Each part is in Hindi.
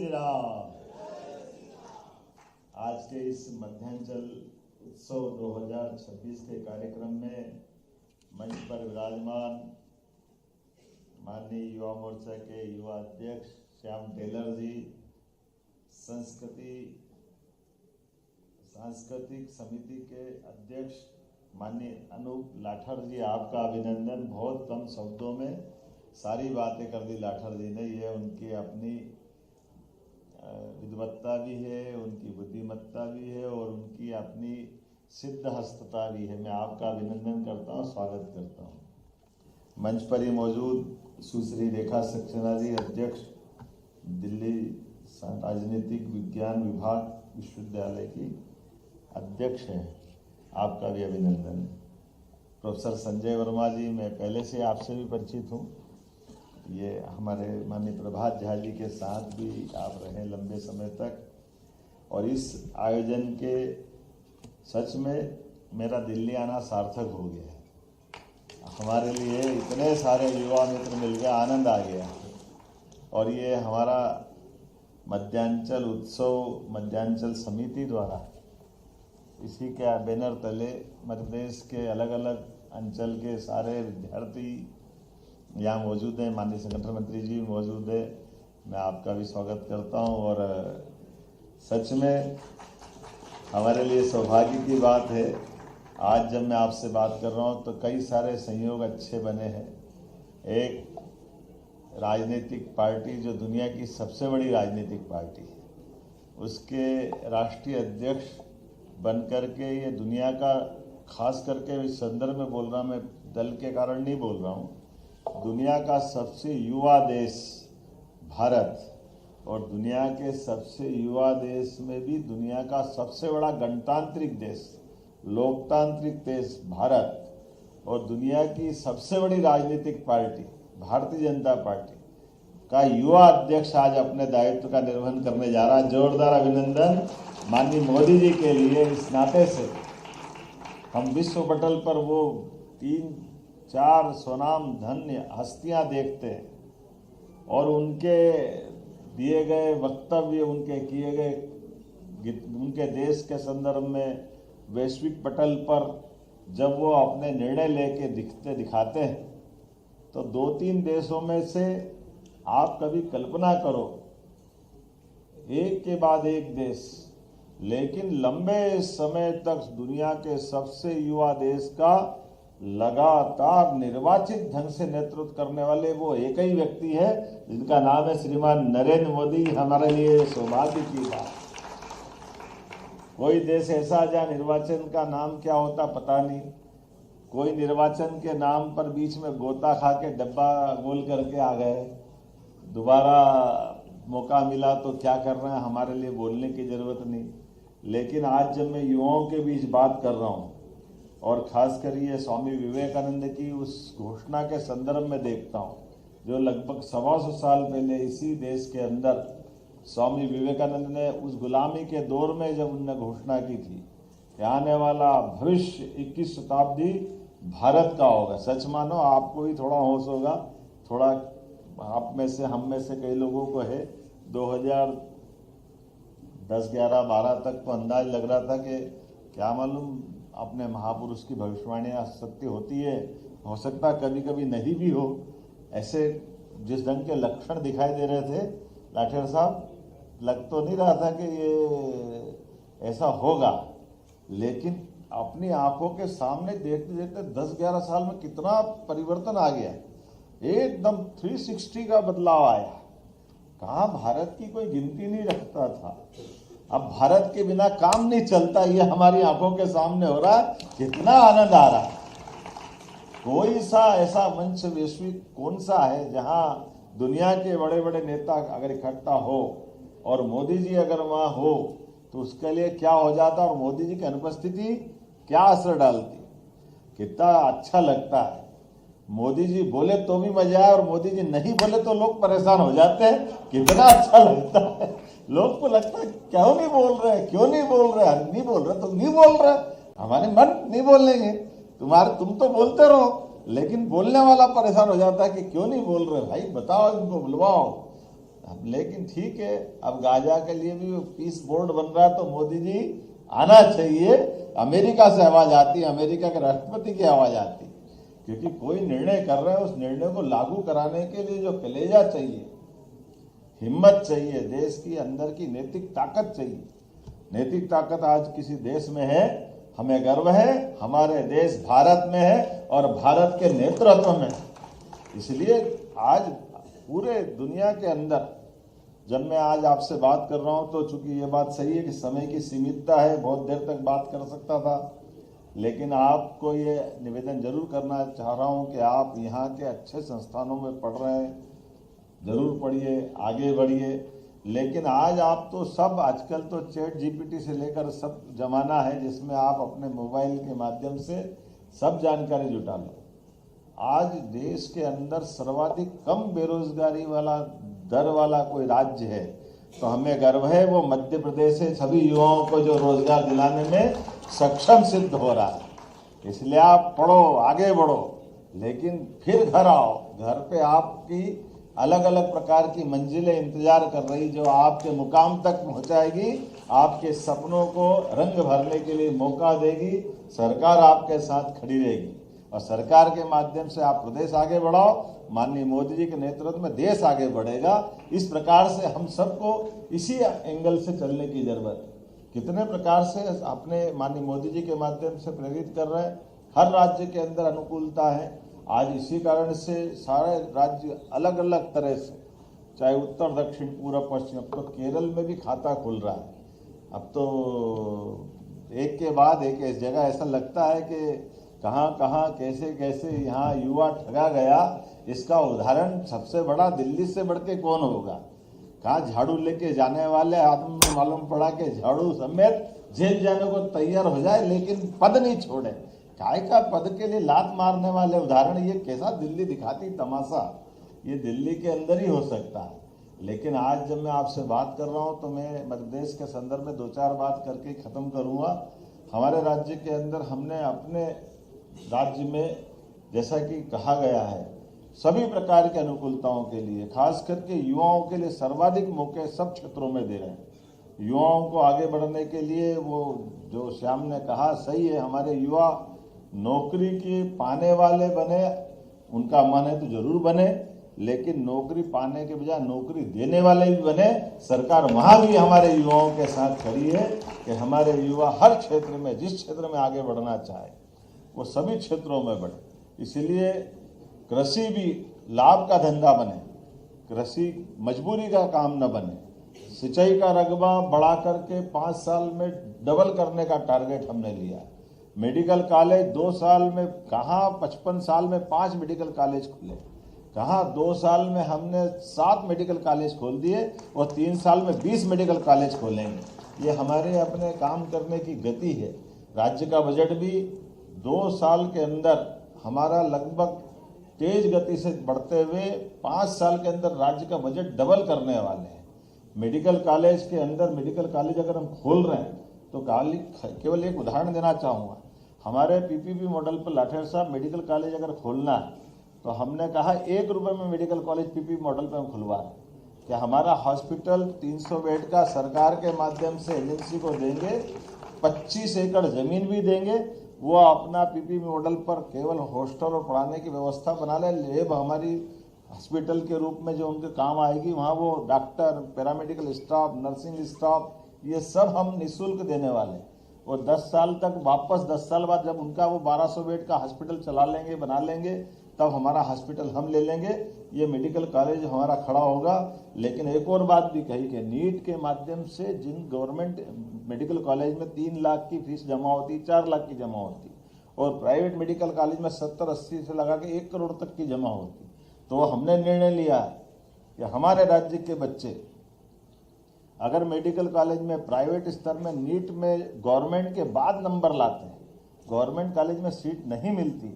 श्री राम। आज के इस मध्यांचल उत्सव 2026 के कार्यक्रम में मंच पर विराजमान माननीय युवा मोर्चा के युवा अध्यक्ष श्याम टेलर जी, सांस्कृतिक समिति के अध्यक्ष माननीय अनूप लाठर जी, आपका अभिनंदन। बहुत कम शब्दों में सारी बातें कर दी लाठर जी ने। ये उनकी अपनी विद्वत्ता भी है, उनकी बुद्धिमत्ता भी है और उनकी अपनी सिद्धहस्तता भी है। मैं आपका अभिनंदन करता हूँ, स्वागत करता हूँ। मंच पर ही मौजूद सुश्री रेखा सक्सेना जी, अध्यक्ष दिल्ली राजनीतिक विज्ञान विभाग विश्वविद्यालय की अध्यक्ष हैं, आपका भी अभिनंदन। प्रोफेसर संजय वर्मा जी, मैं पहले से आपसे भी परिचित हूँ। ये हमारे माननीय प्रभात झा जी के साथ भी आप रहे लंबे समय तक, और इस आयोजन के सच में मेरा दिल्ली आना सार्थक हो गया है। हमारे लिए इतने सारे युवा मित्र मिल गए, आनंद आ गया। और ये हमारा मध्यांचल उत्सव मध्यांचल समिति द्वारा इसी के बैनर तले मध्य प्रदेश के अलग अलग अंचल के सारे विद्यार्थी यहाँ मौजूद हैं। माननीय संगठन मंत्री जी मौजूद है, मैं आपका भी स्वागत करता हूँ। और सच में हमारे लिए सौभाग्य की बात है, आज जब मैं आपसे बात कर रहा हूँ तो कई सारे संयोग अच्छे बने हैं। एक राजनीतिक पार्टी जो दुनिया की सबसे बड़ी राजनीतिक पार्टी है, उसके राष्ट्रीय अध्यक्ष बन करके ये दुनिया का, खास करके इस संदर्भ में बोल रहा, मैं दल के कारण नहीं बोल रहा हूँ, दुनिया का सबसे युवा देश भारत, और दुनिया के सबसे युवा देश में भी दुनिया का सबसे बड़ा गणतांत्रिक देश, लोकतांत्रिक देश भारत, और दुनिया की सबसे बड़ी राजनीतिक पार्टी भारतीय जनता पार्टी का युवा अध्यक्ष आज अपने दायित्व का निर्वहन करने जा रहा है। जोरदार अभिनंदन माननीय मोदी जी के लिए। इस नाते से हम विश्व पटल पर वो 3-4 स्वनाम धन्य हस्तियां देखते हैं और उनके दिए गए वक्तव्य, उनके किए गए, उनके देश के संदर्भ में वैश्विक पटल पर जब वो अपने निर्णय लेके दिखाते हैं तो 2-3 देशों में से आप कभी कल्पना करो, एक के बाद एक देश, लेकिन लंबे समय तक दुनिया के सबसे युवा देश का लगातार निर्वाचित ढंग से नेतृत्व करने वाले वो एक ही व्यक्ति है, जिनका नाम है श्रीमान नरेंद्र मोदी। हमारे लिए सौभाग्य की बात। कोई देश ऐसा जहाँ निर्वाचन का नाम क्या होता पता नहीं, कोई निर्वाचन के नाम पर बीच में गोता खा के डब्बा गोल करके आ गए, दोबारा मौका मिला तो क्या कर रहे हैं, हमारे लिए बोलने की जरूरत नहीं। लेकिन आज जब मैं युवाओं के बीच बात कर रहा हूँ और खासकर ये स्वामी विवेकानंद की उस घोषणा के संदर्भ में देखता हूँ, जो लगभग 125 साल पहले इसी देश के अंदर स्वामी विवेकानंद ने उस गुलामी के दौर में जब उन्होंने घोषणा की थी कि आने वाला भविष्य 21 शताब्दी भारत का होगा। सच मानो आपको भी थोड़ा होश होगा, थोड़ा आप में से, हम में से कई लोगों को है। 2010, 11, 12 तक तो अंदाज लग रहा था कि क्या मालूम अपने महापुरुष की भविष्यवाणियाँ सत्य होती है, हो सकता कभी कभी नहीं भी हो। ऐसे जिस ढंग के लक्षण दिखाई दे रहे थे लाठर साहब, लग तो नहीं रहा था कि ये ऐसा होगा, लेकिन अपनी आंखों के सामने देखते देखते 10-11 साल में कितना परिवर्तन आ गया, एकदम 360 का बदलाव आया। कहाँ भारत की कोई गिनती नहीं रखता था, अब भारत के बिना काम नहीं चलता, ये हमारी आंखों के सामने हो रहा है। कितना आनंद आ रहा है। कोई सा ऐसा मंच वैश्विक कौन सा है जहां दुनिया के बड़े बड़े नेता अगर इकट्ठा हो और मोदी जी अगर वहां हो तो उसके लिए क्या हो जाता, और मोदी जी की अनुपस्थिति क्या असर डालती। कितना अच्छा लगता है। मोदी जी बोले तो भी मजा आए और मोदी जी नहीं बोले तो लोग परेशान हो जाते हैं। कितना अच्छा लगता है। लोग को लगता है क्यों नहीं बोल रहे, क्यों नहीं बोल रहे, नहीं बोल रहे तो नहीं बोल रहे, हमारे मन नहीं बोलेंगे, तुम तो बोलते रहो, लेकिन बोलने वाला परेशान हो जाता है कि क्यों नहीं बोल रहे भाई, बताओ इनको, बुलवाओ। लेकिन ठीक है, अब गाजा के लिए भी पीस बोर्ड बन रहा है तो मोदी जी आना चाहिए। अमेरिका से आवाज आती है, अमेरिका के राष्ट्रपति की आवाज आती है, क्योंकि कोई निर्णय कर रहे हैं उस निर्णय को लागू कराने के लिए जो कलेजा चाहिए, हिम्मत चाहिए, देश की अंदर की नैतिक ताकत चाहिए। नैतिक ताकत आज किसी देश में है, हमें गर्व है, हमारे देश भारत में है और भारत के नेतृत्व में है। इसलिए आज पूरे दुनिया के अंदर जब मैं आज आपसे बात कर रहा हूं तो चूंकि ये बात सही है कि समय की सीमितता है, बहुत देर तक बात कर सकता था, लेकिन आपको ये निवेदन जरूर करना चाह रहा हूं कि आप यहाँ के अच्छे संस्थानों में पढ़ रहे हैं, जरूर पढ़िए, आगे बढ़िए। लेकिन आज आप तो सब, आजकल तो चैट जीपीटी से लेकर सब जमाना है जिसमें आप अपने मोबाइल के माध्यम से सब जानकारी जुटा लो। आज देश के अंदर सर्वाधिक कम बेरोजगारी वाला दर वाला कोई राज्य है तो हमें गर्व है, वो मध्य प्रदेश से सभी युवाओं को जो रोजगार दिलाने में सक्षम सिद्ध हो रहा है। इसलिए आप पढ़ो, आगे बढ़ो, लेकिन फिर घर आओ। घर पे आपकी अलग अलग प्रकार की मंजिलें इंतजार कर रही जो आपके मुकाम तक पहुंचाएगी, आपके सपनों को रंग भरने के लिए मौका देगी। सरकार आपके साथ खड़ी रहेगी और सरकार के माध्यम से आप प्रदेश आगे बढ़ाओ। माननीय मोदी जी के नेतृत्व में देश आगे बढ़ेगा। इस प्रकार से हम सबको इसी एंगल से चलने की जरूरत है। कितने प्रकार से अपने माननीय मोदी जी के माध्यम से प्रेरित कर रहे हैं। हर राज्य के अंदर अनुकूलता है। आज इसी कारण से सारे राज्य अलग अलग तरह से, चाहे उत्तर दक्षिण पूर्व पश्चिम, अब तो केरल में भी खाता खुल रहा है। अब तो एक के बाद एक इस जगह ऐसा लगता है कि कहाँ कहाँ कैसे कैसे यहाँ युवा ठगा गया। इसका उदाहरण सबसे बड़ा दिल्ली से बढ़ के कौन होगा। कहाँ झाड़ू लेके जाने वाले आदमी में मालूम पड़ा कि झाड़ू समेत जेल जाने को तैयार हो जाए लेकिन पद नहीं छोड़े। काय का पद के लिए लात मारने वाले उदाहरण, ये कैसा दिल्ली दिखाती तमाशा, ये दिल्ली के अंदर ही हो सकता है। लेकिन आज जब मैं आपसे बात कर रहा हूँ तो मैं मध्य प्रदेश के संदर्भ में दो चार बात करके खत्म करूँगा। हमारे राज्य के अंदर हमने अपने राज्य में, जैसा कि कहा गया है, सभी प्रकार की अनुकूलताओं के लिए, खास करके युवाओं के लिए सर्वाधिक मौके सब क्षेत्रों में दे रहे हैं। युवाओं को आगे बढ़ने के लिए वो जो श्याम ने कहा सही है, हमारे युवा नौकरी की पाने वाले बने, उनका मन है तो जरूर बने, लेकिन नौकरी पाने के बजाय नौकरी देने वाले भी बने। सरकार वहां भी हमारे युवाओं के साथ खड़ी है कि हमारे युवा हर क्षेत्र में, जिस क्षेत्र में आगे बढ़ना चाहे वो सभी क्षेत्रों में बढ़े। इसलिए कृषि भी लाभ का धंधा बने, कृषि मजबूरी का काम न बने। सिंचाई का रकबा बढ़ा करके 5 साल में डबल करने का टारगेट हमने लिया। मेडिकल कॉलेज 2 साल में, कहाँ 55 साल में 5 मेडिकल कॉलेज खुले, कहाँ 2 साल में हमने 7 मेडिकल कॉलेज खोल दिए और 3 साल में 20 मेडिकल कॉलेज खोलेंगे। ये हमारे अपने काम करने की गति है। राज्य का बजट भी 2 साल के अंदर हमारा लगभग तेज गति से बढ़ते हुए 5 साल के अंदर राज्य का बजट डबल करने वाले हैं। मेडिकल कॉलेज के अंदर, मेडिकल कॉलेज अगर हम खोल रहे हैं तो केवल एक उदाहरण देना चाहूँगा। हमारे पीपीपी मॉडल पर लाठेर साहब मेडिकल कॉलेज अगर खोलना है तो हमने कहा 1 रुपये में मेडिकल कॉलेज पीपीपी मॉडल पर हम खुलवा रहे हैं कि हमारा हॉस्पिटल 300 बेड का सरकार के माध्यम से एजेंसी को देंगे, 25 एकड़ जमीन भी देंगे, वो अपना पीपीपी मॉडल पर केवल हॉस्टल और पढ़ाने की व्यवस्था बना ले। लेब हमारी हॉस्पिटल के रूप में जो उनके काम आएगी, वहाँ वो doctor, paramedical staff, nursing staff, ये सब हम निःशुल्क देने वाले। और 10 साल तक वापस 10 साल बाद जब उनका वो 1200 बेड का हॉस्पिटल चला लेंगे, बना लेंगे, तब हमारा हॉस्पिटल हम ले लेंगे, ये मेडिकल कॉलेज हमारा खड़ा होगा। लेकिन एक और बात भी कही कि नीट के माध्यम से जिन गवर्नमेंट मेडिकल कॉलेज में 3 लाख की फीस जमा होती, 4 लाख की जमा होती, और प्राइवेट मेडिकल कॉलेज में 70-80 से लगा के 1 करोड़ तक की जमा होती, तो हमने निर्णय लिया कि हमारे राज्य के बच्चे अगर मेडिकल कॉलेज में प्राइवेट स्तर में नीट में गवर्नमेंट के बाद नंबर लाते हैं, गवर्नमेंट कॉलेज में सीट नहीं मिलती,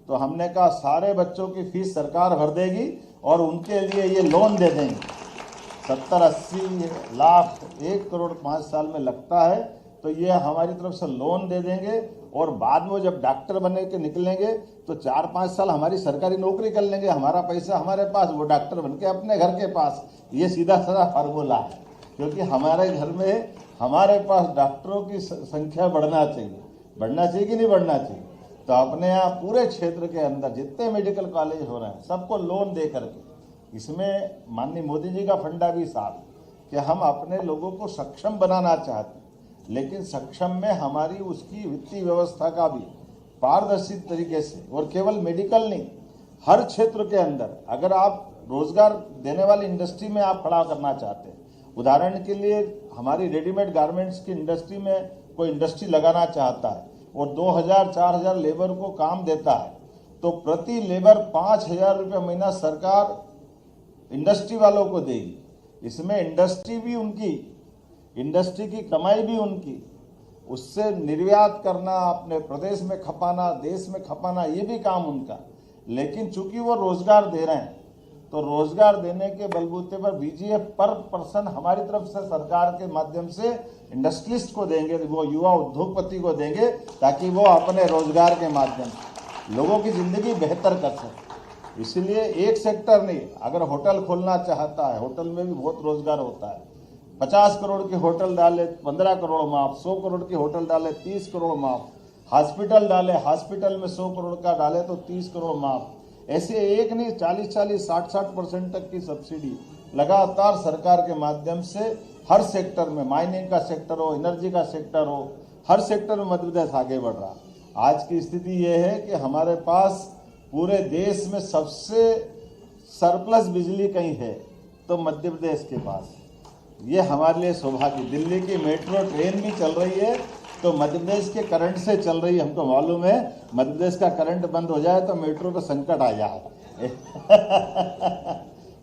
तो हमने कहा सारे बच्चों की फीस सरकार भर देगी और उनके लिए ये लोन दे देंगे। 70-80 लाख, 1 करोड़ 5 साल में लगता है, तो ये हमारी तरफ से लोन दे देंगे और बाद में जब डॉक्टर बने के निकलेंगे तो 4-5 साल हमारी सरकारी नौकरी कर लेंगे, हमारा पैसा हमारे पास, वो डॉक्टर बन के अपने घर के पास। ये सीधा साधा फार्मूला है, क्योंकि हमारे घर में हमारे पास डॉक्टरों की संख्या बढ़ना चाहिए कि नहीं बढ़ना चाहिए। तो अपने यहाँ पूरे क्षेत्र के अंदर जितने मेडिकल कॉलेज हो रहे हैं सबको लोन दे करके, इसमें माननीय मोदी जी का फंडा भी साथ कि हम अपने लोगों को सक्षम बनाना चाहते हैं, लेकिन सक्षम में हमारी उसकी वित्तीय व्यवस्था का भी पारदर्शी तरीके से, और केवल मेडिकल नहीं, हर क्षेत्र के अंदर अगर आप रोजगार देने वाली इंडस्ट्री में आप खड़ा करना चाहते हैं, उदाहरण के लिए हमारी रेडीमेड गारमेंट्स की इंडस्ट्री में कोई इंडस्ट्री लगाना चाहता है और 2000-4000 लेबर को काम देता है, तो प्रति लेबर 5000 रुपये महीना सरकार इंडस्ट्री वालों को देगी। इसमें इंडस्ट्री भी उनकी, इंडस्ट्री की कमाई भी उनकी, उससे निर्यात करना, अपने प्रदेश में खपाना, देश में खपाना, ये भी काम उनका। लेकिन चूंकि वो रोजगार दे रहे हैं, तो रोजगार देने के बलबूते पर बीजीएफ पर पर्सन हमारी तरफ से सरकार के माध्यम से इंडस्ट्रियलिस्ट को देंगे, वो युवा उद्योगपति को देंगे, ताकि वो अपने रोजगार के माध्यम से लोगों की जिंदगी बेहतर कर सके। इसलिए एक सेक्टर नहीं, अगर होटल खोलना चाहता है, होटल में भी बहुत रोजगार होता है। 50 करोड़ की होटल डाले 15 करोड़ माफ, 100 करोड़ की होटल डाले 30 करोड़ माफ, हॉस्पिटल डाले, हॉस्पिटल में 100 करोड़ का डाले तो 30 करोड़ माफ। ऐसे एक नहीं, 40-40, 60-60% तक की सब्सिडी लगातार सरकार के माध्यम से हर सेक्टर में, माइनिंग का सेक्टर हो, एनर्जी का सेक्टर हो, हर सेक्टर में मध्य प्रदेश आगे बढ़ रहा। आज की स्थिति ये है कि हमारे पास पूरे देश में सबसे सरप्लस बिजली कहीं है तो मध्य प्रदेश के पास। ये हमारे लिए सौभाग्य। दिल्ली की मेट्रो ट्रेन भी चल रही है तो मध्य प्रदेश के करंट से चल रही है। हमको मालूम है मध्य प्रदेश का करंट बंद हो जाए तो मेट्रो को संकट आ जाए।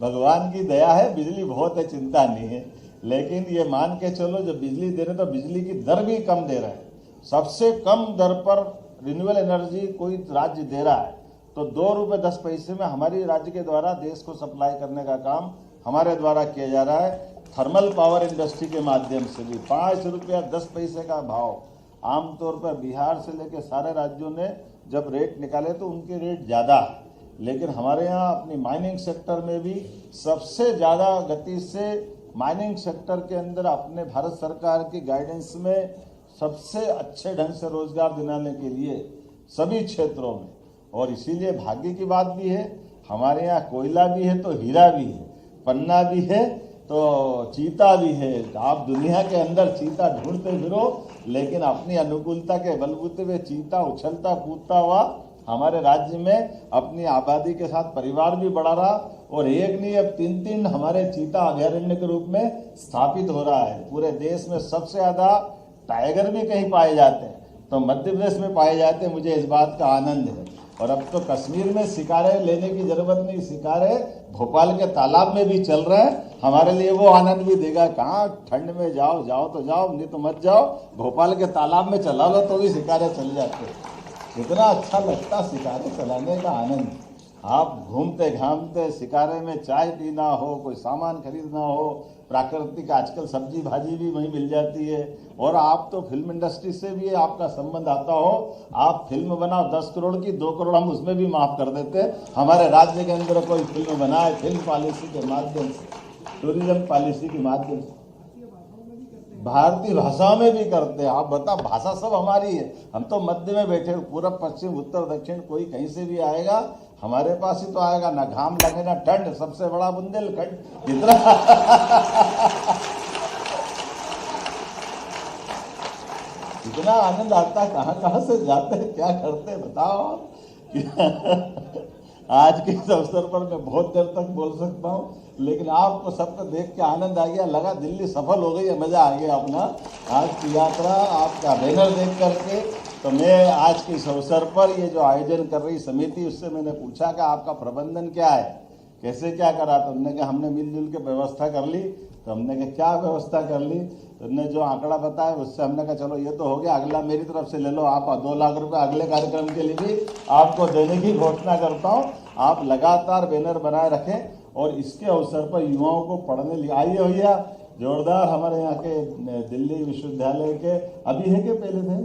भगवान की दया है, बिजली बहुत है, चिंता नहीं है। लेकिन ये मान के चलो, जब बिजली दे रहे तो बिजली की दर भी कम दे रहे हैं। सबसे कम दर पर रिन्यूएबल एनर्जी कोई राज्य दे रहा है तो 2 रुपये 10 पैसे में हमारी राज्य के द्वारा देश को सप्लाई करने का काम हमारे द्वारा किया जा रहा है। थर्मल पावर इंडस्ट्री के माध्यम से भी 5 रुपया 10 पैसे का भाव, आमतौर पर बिहार से लेकर सारे राज्यों ने जब रेट निकाले तो उनके रेट ज़्यादा है, लेकिन हमारे यहाँ अपनी माइनिंग सेक्टर में भी सबसे ज़्यादा गति से माइनिंग सेक्टर के अंदर अपने भारत सरकार की गाइडेंस में सबसे अच्छे ढंग से रोजगार दिलाने के लिए सभी क्षेत्रों में। और इसीलिए भाग्य की बात भी है, हमारे यहाँ कोयला भी है तो हीरा भी है, पन्ना भी है तो चीता भी है। आप दुनिया के अंदर चीता ढूंढते फिरो, लेकिन अपनी अनुकूलता के बलबूते पे चीता उछलता कूदता हुआ हमारे राज्य में अपनी आबादी के साथ परिवार भी बढ़ा रहा। और एक नहीं, अब 3-3 हमारे चीता अभयारण्य के रूप में स्थापित हो रहा है। पूरे देश में सबसे ज़्यादा टाइगर भी कहीं पाए जाते हैं तो मध्य प्रदेश में पाए जाते हैं। मुझे इस बात का आनंद है। और अब तो कश्मीर में शिकारे लेने की जरूरत नहीं, शिकारे भोपाल के तालाब में भी चल रहे हैं। हमारे लिए वो आनंद भी देगा। कहाँ ठंड में जाओ तो जाओ, नहीं तो मत जाओ, भोपाल के तालाब में चला लो तो भी शिकारे चल जाते हैं। इतना अच्छा लगता शिकारे चलाने का आनंद। आप घूमते घामते शिकारे में चाय पीना हो, कोई सामान खरीदना हो, प्राकृतिक आजकल सब्जी भाजी भी वहीं मिल जाती है। और आप तो फिल्म इंडस्ट्री से भी आपका संबंध आता हो, आप फिल्म बनाओ 10 करोड़ की, 2 करोड़ हम उसमें भी माफ कर देते। हमारे राज्य के अंदर कोई फिल्म बनाए फिल्म पॉलिसी के माध्यम से, टूरिज्म पॉलिसी के माध्यम से, भारतीय भाषाओं में भी करते हैं। आप बता, भाषा सब हमारी है। हम तो मध्य में बैठे, पूरब पश्चिम उत्तर दक्षिण, कोई कहीं से भी आएगा हमारे पास ही तो आएगा। ना घाम लगे ना ठंड, सबसे बड़ा बुंदेलखंड। इतना इतना आनंद आता, कहाँ कहाँ से जाते हैं, क्या करते हैं बताओ। आज के इस अवसर पर मैं बहुत देर तक बोल सकता हूँ, लेकिन आपको सबको देख के आनंद आ गया, लगा दिल्ली सफल हो गई है, मजा आ गया अपना आज की यात्रा आपका बैनर देख करके। तो मैं आज के इस अवसर पर ये जो आयोजन कर रही समिति, उससे मैंने पूछा कि आपका प्रबंधन क्या है, कैसे क्या करा। तो हमने कहा हमने मिलजुल के व्यवस्था कर ली। तो हमने कहा क्या व्यवस्था कर ली, तो उन्होंने जो आंकड़ा बताया उससे हमने कहा चलो ये तो हो गया, अगला मेरी तरफ से ले लो आप 2 लाख रुपए अगले कार्यक्रम के लिए भी आपको देने की घोषणा करता हूँ। आप लगातार बैनर बनाए रखें और इसके अवसर पर युवाओं को पढ़ने लिए आइए भैया। जोरदार हमारे यहाँ के दिल्ली विश्वविद्यालय के अभी है कि पहले थे,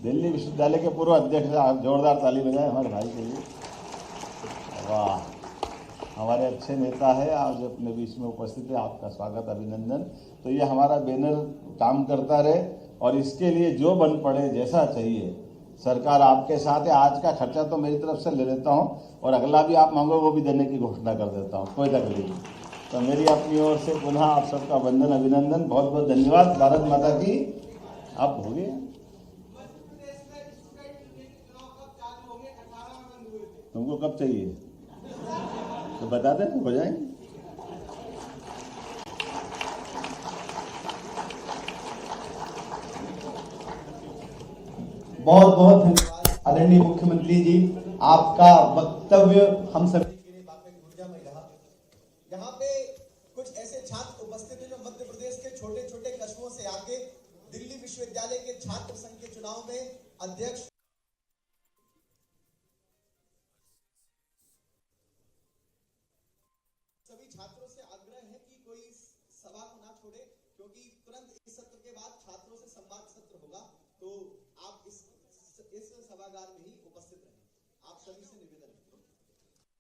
दिल्ली विश्वविद्यालय के पूर्व अध्यक्ष, आप जोरदार ताली बजाएं हमारे भाई के लिए। वाह, हमारे अच्छे नेता है, आज अपने बीच में उपस्थित है, आपका स्वागत, अभिनंदन। तो ये हमारा बैनर काम करता रहे और इसके लिए जो बन पड़े, जैसा चाहिए, सरकार आपके साथ है। आज का खर्चा तो मेरी तरफ से ले लेता हूँ और अगला भी आप मांगो वो भी देने की घोषणा कर देता हूँ, कोई तकलीफ नहीं। तो मेरी अपनी ओर से पुनः आप सबका वंदन, अभिनंदन, बहुत बहुत धन्यवाद। भारत माता की। आप हो गए, तुमको कब चाहिए तो बता दें, हो जाएंगे। बहुत बहुत धन्यवाद आदरणीय मुख्यमंत्री जी, आपका वक्तव्य हम सभी के लिए वाकई ऊर्जामय रहा। यहाँ पे कुछ ऐसे छात्र उपस्थित हैं जो मध्य प्रदेश के छोटे छोटे कस्बों से आके दिल्ली विश्वविद्यालय के छात्र संघ के चुनाव में अध्यक्ष। सभी छात्रों से आग्रह है कि कोई सभा को ना छोड़े, क्योंकि तुरंत इस सत्र के बाद छात्रों से संवाद सत्र होगा, तो आप इस सभागार में ही उपस्थित रहें। आप सभी से निवेदन है।